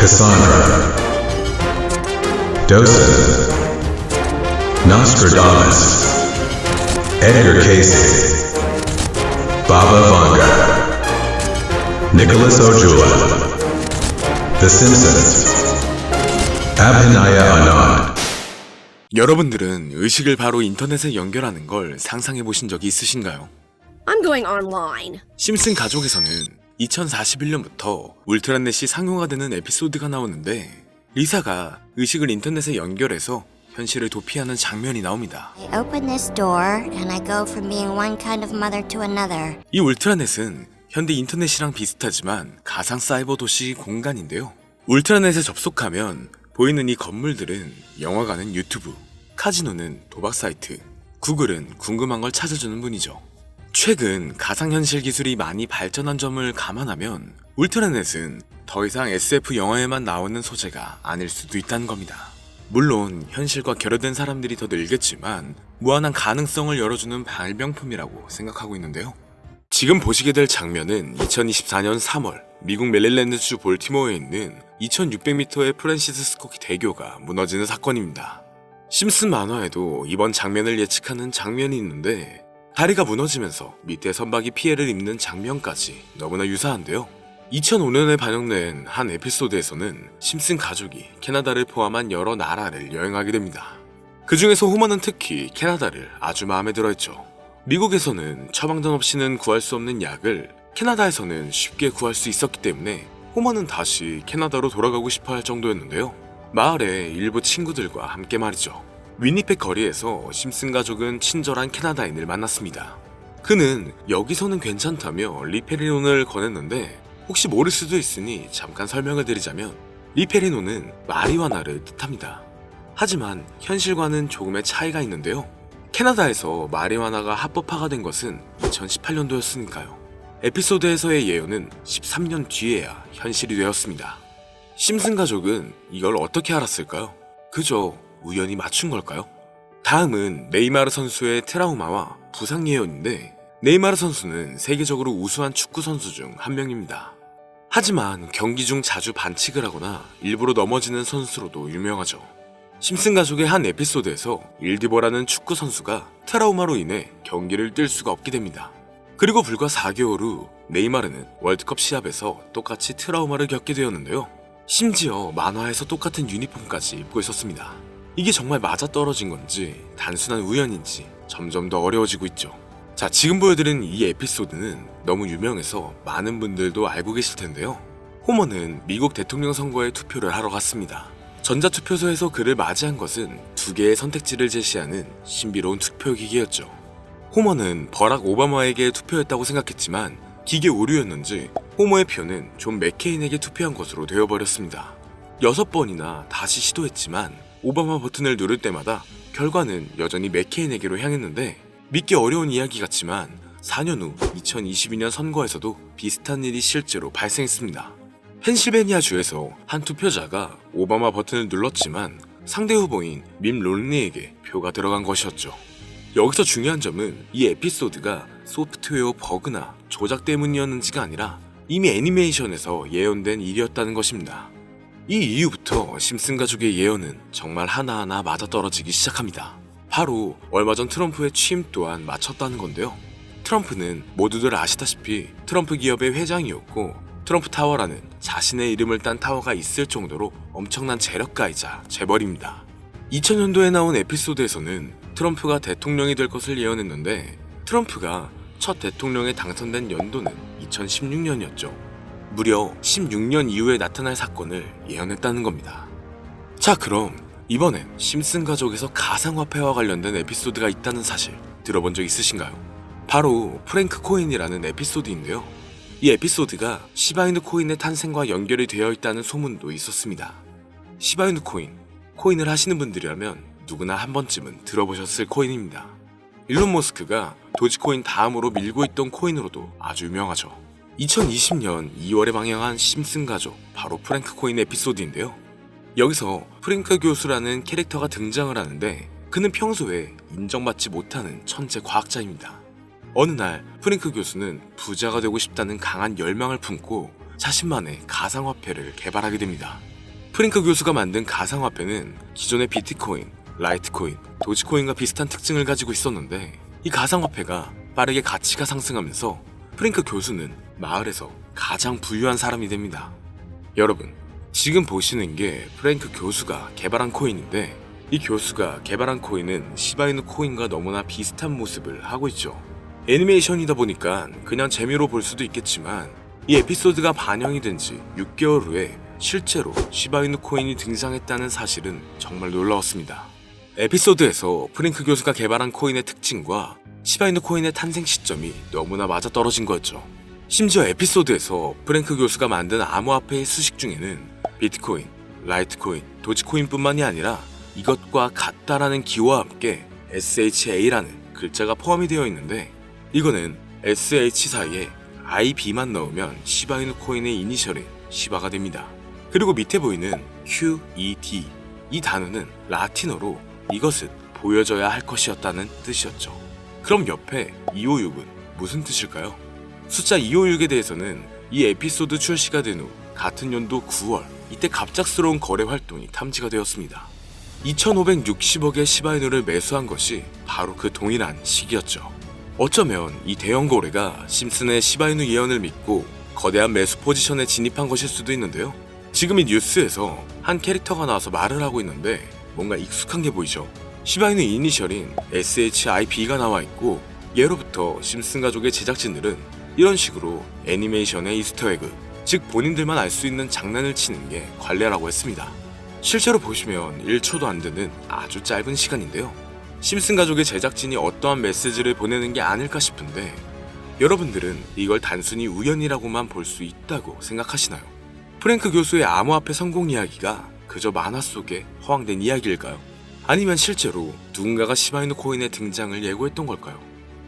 Cassandra, Dawson, Nostradamus, Edgar Cayce, Baba Vanga, Nicholas Ojula, The Simpsons, Abhinaya Anand. 여러분들은 의식을 바로 인터넷에 연결하는 걸 상상해 보신 적이 있으신가요? I'm going online. 심슨 가족에서는 2041년부터 울트라넷이 상용화 되는 에피소드가 나오는데 리사가 의식을 인터넷에 연결해서 현실을 도피하는 장면이 나옵니다. I open this door and I go from being one kind of mother to another. 이 울트라넷은 현대 인터넷이랑 비슷하지만 가상 사이버 도시 공간인데요. 울트라넷에 접속하면 보이는 이 건물들은 영화관은 유튜브, 카지노는 도박 사이트, 구글은 궁금한 걸 찾아주는 분이죠. 최근 가상현실 기술이 많이 발전한 점을 감안하면 울트라넷은 더 이상 SF 영화에만 나오는 소재가 아닐 수도 있다는 겁니다. 물론 현실과 결여된 사람들이 더 늘겠지만 무한한 가능성을 열어주는 발명품이라고 생각하고 있는데요. 지금 보시게 될 장면은 2024년 3월 미국 메릴랜드주 볼티모어에 있는 2600m의 프랜시스 스코키 대교가 무너지는 사건입니다. 심슨 만화에도 이번 장면을 예측하는 장면이 있는데 다리가 무너지면서 밑에 선박이 피해를 입는 장면까지 너무나 유사한데요. 2005년에 반영된 한 에피소드에서는 심슨 가족이 캐나다를 포함한 여러 나라를 여행하게 됩니다. 그 중에서 호머는 특히 캐나다를 아주 마음에 들어했죠. 미국에서는 처방전 없이는 구할 수 없는 약을 캐나다에서는 쉽게 구할 수 있었기 때문에 호머는 다시 캐나다로 돌아가고 싶어 할 정도였는데요. 마을의 일부 친구들과 함께 말이죠. 위니펙 거리에서 심슨 가족은 친절한 캐나다인을 만났습니다. 그는 여기서는 괜찮다며 리페리논을 권했는데 혹시 모를 수도 있으니 잠깐 설명을 드리자면 리페리논은 마리화나를 뜻합니다. 하지만 현실과는 조금의 차이가 있는데요. 캐나다에서 마리화나가 합법화가 된 것은 2018년도였으니까요. 에피소드에서의 예언은 13년 뒤에야 현실이 되었습니다. 심슨 가족은 이걸 어떻게 알았을까요? 그저 우연히 맞춘 걸까요? 다음은 네이마르 선수의 트라우마와 부상 예언인데 네이마르 선수는 세계적으로 우수한 축구 선수 중 한 명입니다. 하지만 경기 중 자주 반칙을 하거나 일부러 넘어지는 선수로도 유명하죠. 심슨 가족의 한 에피소드에서 일디버라는 축구 선수가 트라우마로 인해 경기를 뛸 수가 없게 됩니다. 그리고 불과 4개월 후 네이마르는 월드컵 시합에서 똑같이 트라우마를 겪게 되었는데요. 심지어 만화에서 똑같은 유니폼까지 입고 있었습니다. 이게 정말 맞아떨어진 건지 단순한 우연인지 점점 더 어려워지고 있죠. 자, 지금 보여드린 이 에피소드는 너무 유명해서 많은 분들도 알고 계실 텐데요. 호머는 미국 대통령 선거에 투표를 하러 갔습니다. 전자투표소에서 그를 맞이한 것은 2개의 선택지를 제시하는 신비로운 투표기계였죠. 호머는 버락 오바마에게 투표했다고 생각했지만 기계 오류였는지 호머의 표는 존 맥케인에게 투표한 것으로 되어버렸습니다. 6번이나 다시 시도했지만 오바마 버튼을 누를 때마다 결과는 여전히 맥케인에게로 향했는데 믿기 어려운 이야기 같지만 4년 후 2022년 선거에서도 비슷한 일이 실제로 발생했습니다. 펜실베니아주에서 한 투표자가 오바마 버튼을 눌렀지만 상대 후보인 밈 롬니에게 표가 들어간 것이었죠. 여기서 중요한 점은 이 에피소드가 소프트웨어 버그나 조작 때문이었는지가 아니라 이미 애니메이션에서 예언된 일이었다는 것입니다. 이 이후부터 심슨 가족의 예언은 정말 하나하나 맞아떨어지기 시작합니다. 바로 얼마 전 트럼프의 취임 또한 맞췄다는 건데요. 트럼프는 모두들 아시다시피 트럼프 기업의 회장이었고 트럼프 타워라는 자신의 이름을 딴 타워가 있을 정도로 엄청난 재력가이자 재벌입니다. 2000년도에 나온 에피소드에서는 트럼프가 대통령이 될 것을 예언했는데 트럼프가 첫 대통령에 당선된 연도는 2016년이었죠. 무려 16년 이후에 나타날 사건을 예언했다는 겁니다. 자, 그럼 이번엔 심슨 가족에서 가상화폐와 관련된 에피소드가 있다는 사실 들어본 적 있으신가요? 바로 프랭크 코인이라는 에피소드인데요. 이 에피소드가 시바이누 코인의 탄생과 연결이 되어 있다는 소문도 있었습니다. 시바이누 코인을 하시는 분들이라면 누구나 한 번쯤은 들어보셨을 코인입니다. 일론 머스크가 도지코인 다음으로 밀고 있던 코인으로도 아주 유명하죠. 2020년 2월에 방영한 심슨 가족, 바로 프랭크 코인 에피소드인데요. 여기서 프랭크 교수라는 캐릭터가 등장을 하는데 그는 평소에 인정받지 못하는 천재 과학자입니다. 어느 날 프랭크 교수는 부자가 되고 싶다는 강한 열망을 품고 자신만의 가상화폐를 개발하게 됩니다. 프랭크 교수가 만든 가상화폐는 기존의 비트코인, 라이트코인, 도지코인과 비슷한 특징을 가지고 있었는데 이 가상화폐가 빠르게 가치가 상승하면서 프랭크 교수는 마을에서 가장 부유한 사람이 됩니다. 여러분, 지금 보시는 게 프랭크 교수가 개발한 코인인데 이 교수가 개발한 코인은 시바이누 코인과 너무나 비슷한 모습을 하고 있죠. 애니메이션이다 보니까 그냥 재미로 볼 수도 있겠지만 이 에피소드가 반영이 된 지 6개월 후에 실제로 시바이누 코인이 등장했다는 사실은 정말 놀라웠습니다. 에피소드에서 프랭크 교수가 개발한 코인의 특징과 시바이누 코인의 탄생 시점이 너무나 맞아떨어진 거였죠. 심지어 에피소드에서 프랭크 교수가 만든 암호화폐의 수식 중에는 비트코인, 라이트코인, 도지코인뿐만이 아니라 이것과 같다라는 기호와 함께 SHA라는 글자가 포함이 되어 있는데 이거는 SH 사이에 IB만 넣으면 시바이누 코인의 이니셜인 시바가 됩니다. 그리고 밑에 보이는 QED 이 단어는 라틴어로 이것은 보여져야 할 것이었다는 뜻이었죠. 그럼 옆에 256은 무슨 뜻일까요? 숫자 256에 대해서는 이 에피소드 출시가 된 후 같은 연도 9월 이때 갑작스러운 거래 활동이 탐지가 되었습니다. 2560억의 시바이누를 매수한 것이 바로 그 동일한 시기였죠. 어쩌면 이 대형 거래가 심슨의 시바이누 예언을 믿고 거대한 매수 포지션에 진입한 것일 수도 있는데요. 지금 이 뉴스에서 한 캐릭터가 나와서 말을 하고 있는데 뭔가 익숙한 게 보이죠. 시바이누 이니셜인 SHIB가 나와 있고 예로부터 심슨 가족의 제작진들은 이런 식으로 애니메이션의 이스터에그, 즉 본인들만 알 수 있는 장난을 치는 게 관례라고 했습니다. 실제로 보시면 1초도 안 되는 아주 짧은 시간인데요. 심슨 가족의 제작진이 어떠한 메시지를 보내는 게 아닐까 싶은데 여러분들은 이걸 단순히 우연이라고만 볼 수 있다고 생각하시나요? 프랭크 교수의 암호화폐 성공 이야기가 그저 만화 속에 허황된 이야기일까요? 아니면 실제로 누군가가 시바이누 코인의 등장을 예고했던 걸까요?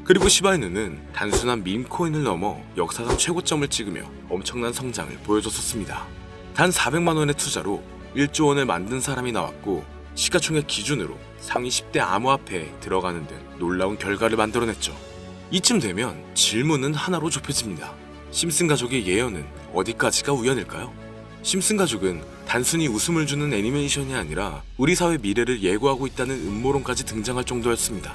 그리고 시바이누는 단순한 밈코인을 넘어 역사상 최고점을 찍으며 엄청난 성장을 보여줬었습니다. 단 400만 원의 투자로 1조 원을 만든 사람이 나왔고 시가총액 기준으로 상위 10대 암호화폐에 들어가는 등 놀라운 결과를 만들어냈죠. 이쯤 되면 질문은 하나로 좁혀집니다. 심슨 가족의 예언은 어디까지가 우연일까요? 심슨 가족은 단순히 웃음을 주는 애니메이션이 아니라 우리 사회 미래를 예고하고 있다는 음모론까지 등장할 정도였습니다.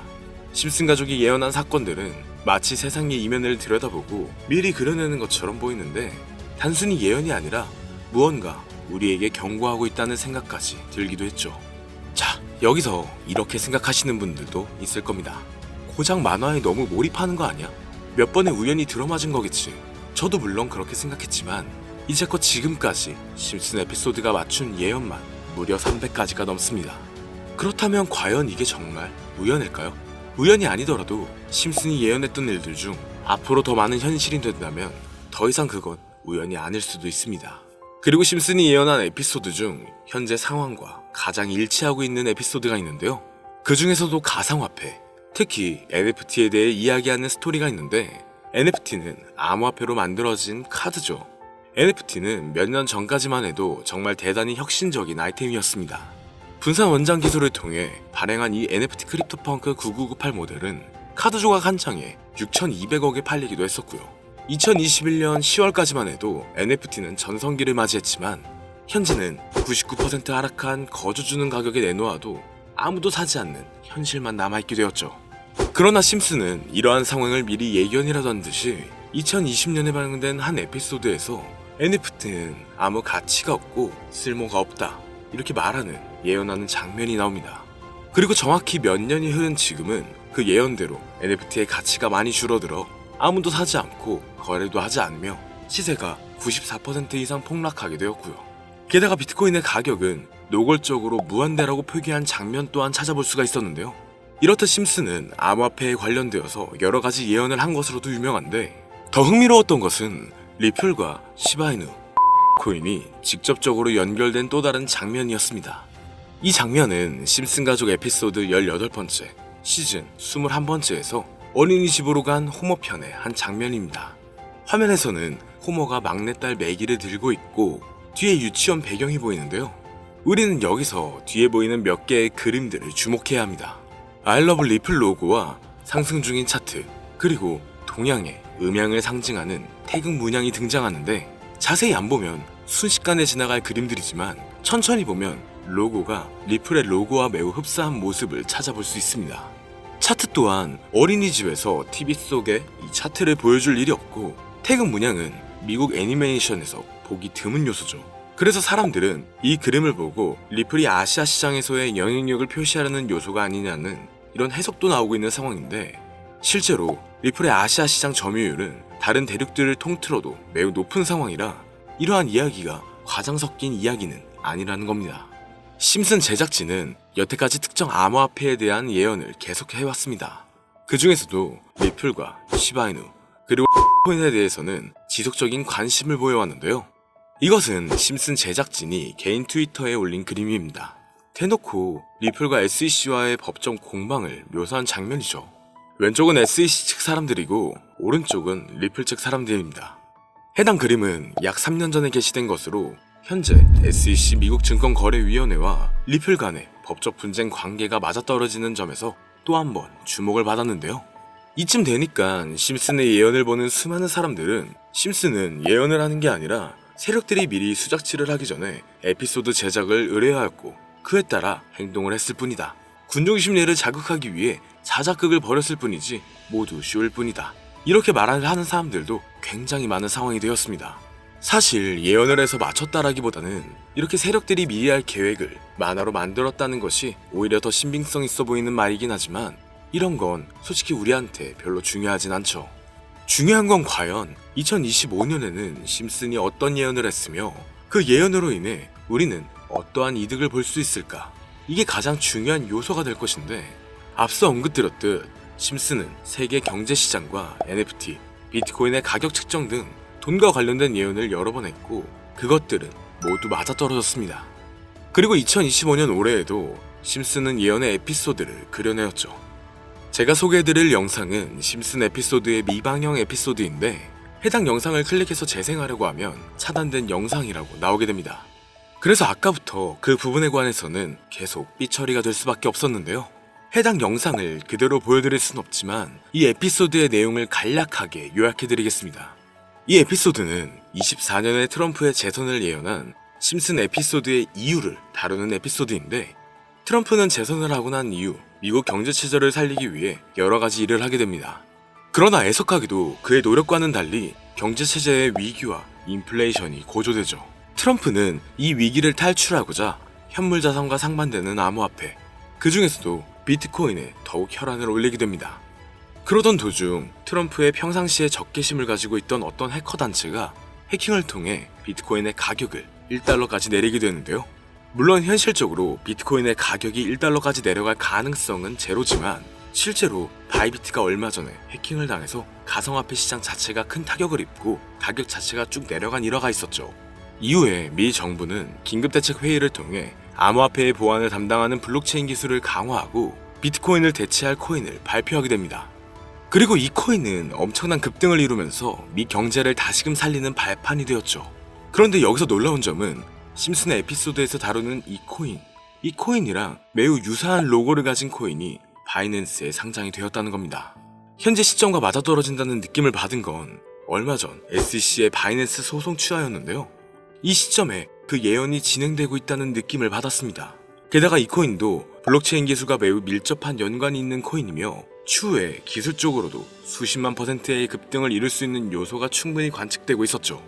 심슨 가족이 예언한 사건들은 마치 세상의 이면을 들여다보고 미리 그려내는 것처럼 보이는데 단순히 예언이 아니라 무언가 우리에게 경고하고 있다는 생각까지 들기도 했죠. 자, 여기서 이렇게 생각하시는 분들도 있을 겁니다. 고작 만화에 너무 몰입하는 거 아니야? 몇 번의 우연히 들어맞은 거겠지. 저도 물론 그렇게 생각했지만 이제껏 지금까지 심슨 에피소드가 맞춘 예언만 무려 300가지가 넘습니다. 그렇다면 과연 이게 정말 우연일까요? 우연이 아니더라도 심슨이 예언했던 일들 중 앞으로 더 많은 현실이 된다면 더 이상 그건 우연이 아닐 수도 있습니다. 그리고 심슨이 예언한 에피소드 중 현재 상황과 가장 일치하고 있는 에피소드가 있는데요. 그 중에서도 가상화폐, 특히 NFT에 대해 이야기하는 스토리가 있는데 NFT는 암호화폐로 만들어진 카드죠. NFT는 몇 년 전까지만 해도 정말 대단히 혁신적인 아이템이었습니다. 분산 원장 기술을 통해 발행한 이 NFT 크립토펑크 9998 모델은 카드 조각 한 장에 6,200억에 팔리기도 했었고요. 2021년 10월까지만 해도 NFT는 전성기를 맞이했지만 현재는 99% 하락한 거저주는 가격에 내놓아도 아무도 사지 않는 현실만 남아있게 되었죠. 그러나 심슨은 이러한 상황을 미리 예견이라도 한 듯이 2020년에 방영된 한 에피소드에서 NFT는 아무 가치가 없고 쓸모가 없다 이렇게 말하는 예언하는 장면이 나옵니다. 그리고 정확히 몇 년이 흐른 지금은 그 예언대로 NFT의 가치가 많이 줄어들어 아무도 사지 않고 거래도 하지 않으며 시세가 94% 이상 폭락하게 되었고요. 게다가 비트코인의 가격은 노골적으로 무한대라고 표기한 장면 또한 찾아볼 수가 있었는데요. 이렇듯 심슨은 암호화폐에 관련되어서 여러 가지 예언을 한 것으로도 유명한데 더 흥미로웠던 것은 리플과 시바이누 코인이 직접적으로 연결된 또 다른 장면이었습니다. 이 장면은 심슨 가족 에피소드 18번째, 시즌 21번째에서 어린이집으로 간 호모 편의 한 장면입니다. 화면에서는 호모가 막내딸 매기를 들고 있고 뒤에 유치원 배경이 보이는데요. 우리는 여기서 뒤에 보이는 몇 개의 그림들을 주목해야 합니다. I love 리플 로고와 상승 중인 차트, 그리고 동양의 음양을 상징하는 태극 문양이 등장하는데 자세히 안 보면 순식간에 지나갈 그림들이지만 천천히 보면 로고가 리플의 로고와 매우 흡사한 모습을 찾아볼 수 있습니다. 차트 또한 어린이집에서 TV 속에 이 차트를 보여줄 일이 없고 태극 문양은 미국 애니메이션에서 보기 드문 요소죠. 그래서 사람들은 이 그림을 보고 리플이 아시아 시장에서의 영향력을 표시하려는 요소가 아니냐는 이런 해석도 나오고 있는 상황인데, 실제로 리플의 아시아 시장 점유율은 다른 대륙들을 통틀어도 매우 높은 상황이라 이러한 이야기가 과장 섞인 이야기는 아니라는 겁니다. 심슨 제작진은 여태까지 특정 암호화폐에 대한 예언을 계속해왔습니다. 그 중에서도 리플과 시바이누 그리고 코인에 대해서는 지속적인 관심을 보여왔는데요. 이것은 심슨 제작진이 개인 트위터에 올린 그림입니다. 대놓고 리플과 SEC와의 법정 공방을 묘사한 장면이죠. 왼쪽은 SEC 측 사람들이고 오른쪽은 리플 측 사람들입니다. 해당 그림은 약 3년 전에 게시된 것으로 현재 SEC 미국 증권거래위원회와 리플 간의 법적 분쟁 관계가 맞아떨어지는 점에서 또 한 번 주목을 받았는데요. 이쯤 되니까 심슨의 예언을 보는 수많은 사람들은 심슨은 예언을 하는 게 아니라 세력들이 미리 수작질을 하기 전에 에피소드 제작을 의뢰하였고 그에 따라 행동을 했을 뿐이다. 군중 심리를 자극하기 위해 자작극을 벌였을 뿐이지 모두 쇼일 뿐이다. 이렇게 말을 하는 사람들도 굉장히 많은 상황이 되었습니다. 사실 예언을 해서 맞췄다라기보다는 이렇게 세력들이 미리 할 계획을 만화로 만들었다는 것이 오히려 더 신빙성 있어 보이는 말이긴 하지만 이런 건 솔직히 우리한테 별로 중요하진 않죠. 중요한 건 과연 2025년에는 심슨이 어떤 예언을 했으며 그 예언으로 인해 우리는 어떠한 이득을 볼 수 있을까? 이게 가장 중요한 요소가 될 것인데, 앞서 언급드렸듯 심슨은 세계 경제시장과 NFT, 비트코인의 가격 측정 등 돈과 관련된 예언을 여러 번 했고 그것들은 모두 맞아떨어졌습니다. 그리고 2025년 올해에도 심슨은 예언의 에피소드를 그려내었죠. 제가 소개해드릴 영상은 심슨 에피소드의 미방영 에피소드인데 해당 영상을 클릭해서 재생하려고 하면 차단된 영상이라고 나오게 됩니다. 그래서 아까부터 그 부분에 관해서는 계속 삐처리가 될 수밖에 없었는데요. 해당 영상을 그대로 보여드릴 순 없지만 이 에피소드의 내용을 간략하게 요약해드리겠습니다. 이 에피소드는 24년에 트럼프의 재선을 예언한 심슨 에피소드의 이유를 다루는 에피소드인데, 트럼프는 재선을 하고 난 이후 미국 경제 체제를 살리기 위해 여러 가지 일을 하게 됩니다. 그러나 애석하게도 그의 노력과는 달리 경제 체제의 위기와 인플레이션이 고조되죠. 트럼프는 이 위기를 탈출하고자 현물 자산과 상반되는 암호화폐, 그 중에서도 비트코인에 더욱 혈안을 올리게 됩니다. 그러던 도중 트럼프의 평상시에 적개심을 가지고 있던 어떤 해커 단체가 해킹을 통해 비트코인의 가격을 1달러까지 내리게 되는데요. 물론 현실적으로 비트코인의 가격이 1달러까지 내려갈 가능성은 제로지만 실제로 바이비트가 얼마 전에 해킹을 당해서 가상화폐 시장 자체가 큰 타격을 입고 가격 자체가 쭉 내려간 일화가 있었죠. 이후에 미 정부는 긴급대책 회의를 통해 암호화폐의 보안을 담당하는 블록체인 기술을 강화하고 비트코인을 대체할 코인을 발표하게 됩니다. 그리고 이 코인은 엄청난 급등을 이루면서 미 경제를 다시금 살리는 발판이 되었죠. 그런데 여기서 놀라운 점은 심슨의 에피소드에서 다루는 이 코인이랑 매우 유사한 로고를 가진 코인이 바이낸스에 상장이 되었다는 겁니다. 현재 시점과 맞아떨어진다는 느낌을 받은 건 얼마 전 SEC의 바이낸스 소송 취하였는데요. 이 시점에 그 예언이 진행되고 있다는 느낌을 받았습니다. 게다가 이 코인도 블록체인 기술과 매우 밀접한 연관이 있는 코인이며 추후에 기술적으로도 수십만 %의 급등을 이룰 수 있는 요소가 충분히 관측되고 있었죠.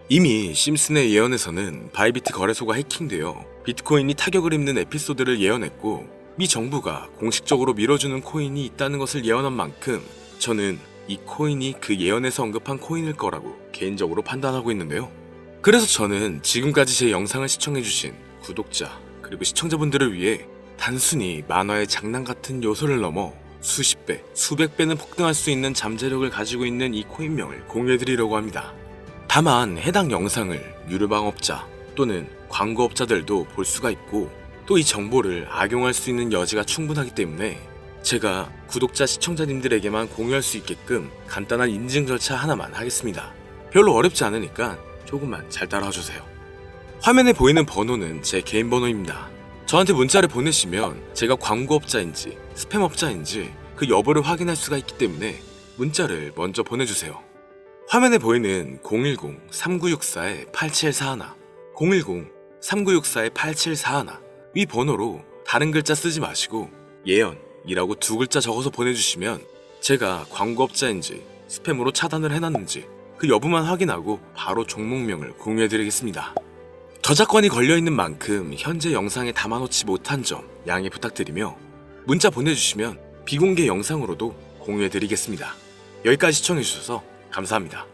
이미 심슨의 예언에서는 바이비트 거래소가 해킹되어 비트코인이 타격을 입는 에피소드를 예언했고 미 정부가 공식적으로 밀어주는 코인이 있다는 것을 예언한 만큼 저는 이 코인이 그 예언에서 언급한 코인일 거라고 개인적으로 판단하고 있는데요. 그래서 저는 지금까지 제 영상을 시청해주신 구독자 그리고 시청자분들을 위해 단순히 만화의 장난 같은 요소를 넘어 수십 배, 수백 배는 폭등할 수 있는 잠재력을 가지고 있는 이 코인명을 공유해드리려고 합니다. 다만 해당 영상을 유료방업자 또는 광고업자들도 볼 수가 있고 또 이 정보를 악용할 수 있는 여지가 충분하기 때문에 제가 구독자 시청자님들에게만 공유할 수 있게끔 간단한 인증 절차 하나만 하겠습니다. 별로 어렵지 않으니까 조금만 잘 따라와주세요. 화면에 보이는 번호는 제 개인 번호입니다. 저한테 문자를 보내시면 제가 광고업자인지 스팸업자인지 그 여부를 확인할 수가 있기 때문에 문자를 먼저 보내주세요. 화면에 보이는 010-3964-8741 010-3964-8741 위 번호로 다른 글자 쓰지 마시고 예언이라고 2글자 적어서 보내주시면 제가 광고업자인지 스팸으로 차단을 해놨는지 그 여부만 확인하고 바로 종목명을 공유해드리겠습니다. 저작권이 걸려있는 만큼 현재 영상에 담아놓지 못한 점 양해 부탁드리며 문자 보내주시면 비공개 영상으로도 공유해드리겠습니다. 여기까지 시청해주셔서 감사합니다.